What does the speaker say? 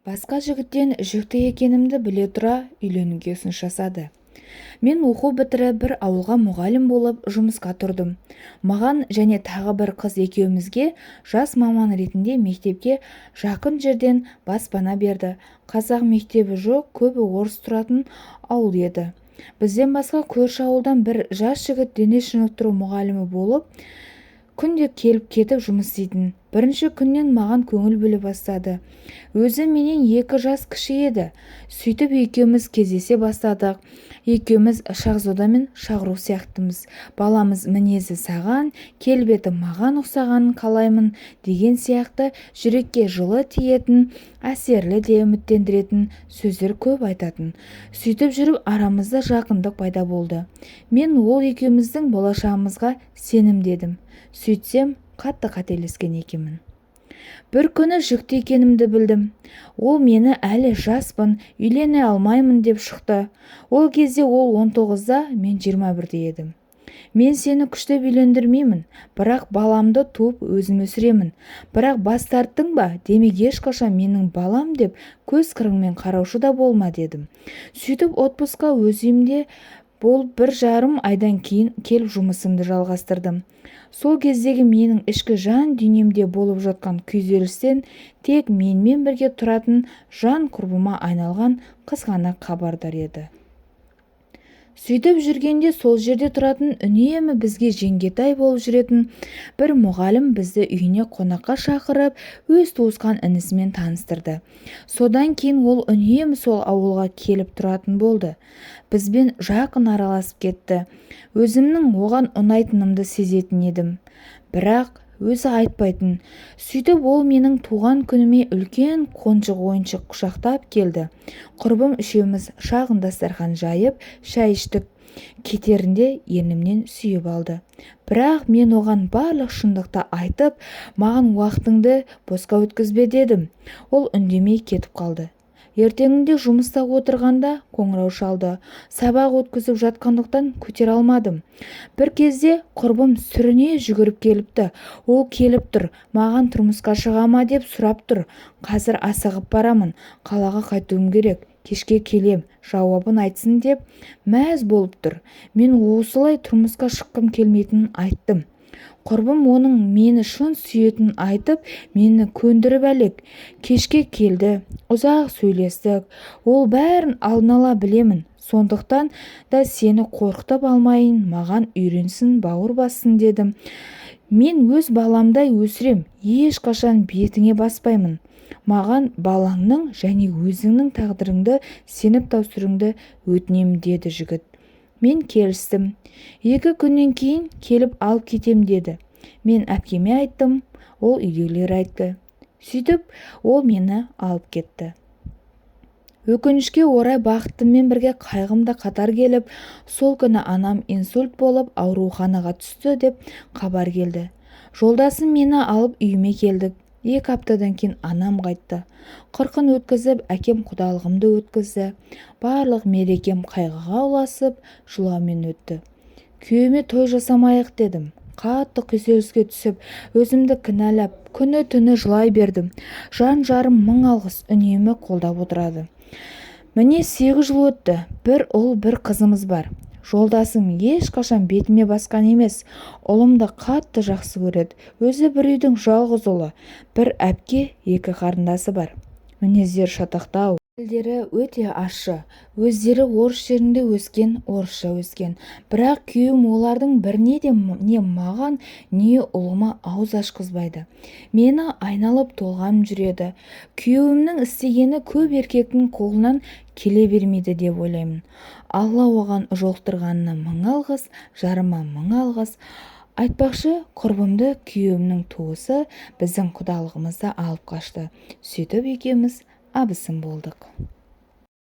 Басқа жігіттен жүкті екенімді біле тұра үйленуге ұсыныс жасады. Мен оқу бітіріп бір ауылға мұғалім болып жұмысқа тұрдым. Маған және тағы бір қыз екеумізге жас маман ретінде мектепке жақын жерден баспана берді. Қазақ мектебі жоқ, көбі орыс тұратын ауыл еді. Бізден басқа көрші ауылдан бір жас жігіт дене шынықтыру мұғалімі болып күнде келіп кетіп жұмыс істейтін. Бірінші күннен маған көңіл бөле бастады. Өзі менен 2 жас кіші еді. Сөйтіп екеуміз кездесе бастадық. Екеуміз Шахзода мен Шахрух сияқтымыз. Баламыз мінезі саған, келбеті маған ұқсағанын қалаймын деген сияқты жүрекке жылы тиетін, әсерлі де үміттендіретін сөздер көп айтатын. Сөйтіп жүріп арамызда жақындық пайда болды. Мен ол екеуміздің болашағымызға сенімдедім. Сөйтсем, қатты қателескен екенмін. Бір күні жүкті екенімді білдім. Ол мені әлі жаспын, үйлене алмаймын деп шықты. Ол кезде ол 19-да, мен 21-де едім. Мен сені күштеп үйлендірмеймін, бірақ баламды туып өзім өсіремін. Бірақ бас тарттың ба, демек ешқашан менің балам деп көз қырыңмен қараушы да болма дедім. Сөйтіп отпускқа өз үйімде болып 1,5 айдан кейін келіп жұмысымды жалғастырдым. Сол кездегі менің ішкі жан дүниемде болып жатқан күйзелістен тек менімен бірге тұратын жан құрбыма айналған қыз ғана хабардар еді. Сөйтіп жүргенде сол жерде тұратын, үнемі бізге жеңгетай болып жүретін бір мұғалім бізді үйіне қонаққа шақырып, өз туысқан інісімен таныстырды. Содан кейін ол үнемі сол ауылға келіп тұратын болды. Бізбен жақын араласып кетті. Өзімнің оған ұнайтынымды сезетін едім. Бірақ өзі айтпайтын. Сөйтіп ол менің туған күніме үлкен қонжық ойыншық құшақтап келді. Құрбым үшеуміз шағын дастархан жайып, шай іштік. Кетерінде ернімнен сүйіп алды. Бірақ мен оған барлық шындықты айтып, маған уақытыңды босқа өткізбе дедім. Ол үндемей кетіп қалды. Ертеңінде жұмыста отырғанда қоңырау шалды. Сабақ өткізіп жатқандықтан көтере алмадым. Бір кезде құрбым сүріне жүгіріп келіпті. Ол келіп тұр, маған тұрмысқа шыға ма деп сұрап тұр. Қазір асығып барамын, қалаға қайтуым керек, кешке келем, жауабын айтсын деп мәз болып тұр. Мен осылай тұрмысқа шыққым келмейтінін айттым. Құрбым оның мені шын сүйетінін айтып, мені көндіріп әлек. Кешке келді, ұзақ сөйлестік. Ол бәрін алдын ала білемін. Сондықтан да сені қорқытып алмайын, маған үйренсін, бауыр бассын дедім. Мен өз баламдай өсірем, ешқашан бетіңе баспаймын. Маған балаңның және өзіңнің тағдырыңды сеніп тапсыруыңды өтінем деді жігіт. Мен келістім. 2 күннен кейін келіп алып кетем деді. Мен әпкеме айттым, ол үйдегілер айтты. Сөйтіп, ол мені алып кетті. Өкінішке орай бақытыммен бірге қайғым да қатар келіп, сол күні анам инсульт болып ауруханаға түсті деп хабар келді. Жолдасым мені алып үйіме келдік. 2 аптадан кейін анам қайтты. Қырқын өткізіп, әкем құдалығымды өткізді. Барлық мерекем қайғыға ұласып, жылаумен өтті. Күйеуіме той жасамайық дедім. Қатты күйзеліске түсіп, өзімді кінәлап, күні-түні жылай бердім. Жан-жарым мың алғыс үнемі қолдап отырады. Міне 8 жыл өтті. Bir ұл, бір қызымыз бар. Жолдасым ешқашан бетіме басқан емес. Ұлымды қатты жақсы көреді. Өзі бір үйдің жалғыз ұлы. Бір әпке, 2 қарындасы бар. Мінездері шатақтау. Тілдері өте ащы. Өздері орыс жерінде өскен, орысша өскен. Бірақ күйеуім олардың біріне де не маған, не ұлыма ауыз ашқызбайды. Мені айналып толғам жүреді. Күйеуімнің істегені көп еркектің қолынан келе бермейді деп ойлаймын. Алла оған жолықтырғанына мың алғыс, жарыма мың алғыс. Айтпақшы, құрбымды күйеуімнің туысы біздің құдалығымызды алып қашты. Сөйтіп екеуміз абысын болдық.